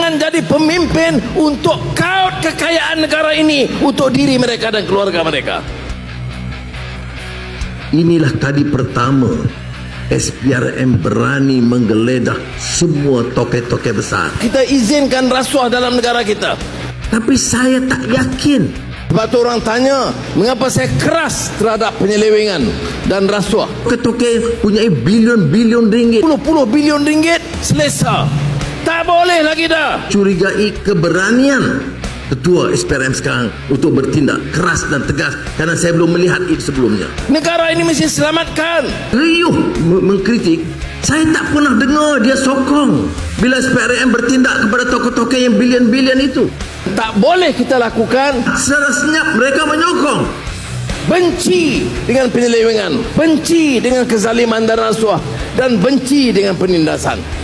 Jangan jadi pemimpin untuk kaut kekayaan negara ini untuk diri mereka dan keluarga mereka. Inilah kali pertama SPRM berani menggeledah semua tokoh-tokoh besar. Kita izinkan rasuah dalam negara kita. Tapi saya tak yakin. Sebab tu orang tanya, mengapa saya keras terhadap penyelewengan dan rasuah. Tokoh punya bilion-bilion ringgit. Puluh bilion ringgit selesa. Tak boleh lagi dah. Curigai keberanian Ketua SPRM sekarang untuk bertindak keras dan tegas, kerana saya belum melihat itu sebelumnya. Negara ini mesti selamatkan. Riuh mengkritik. Saya tak pernah dengar dia sokong bila SPRM bertindak kepada tokoh-tokoh yang bilion-bilion itu. Tak boleh kita lakukan. Secara senyap mereka menyokong. Benci dengan penyelewengan, benci dengan kezaliman dan rasuah, dan benci dengan penindasan.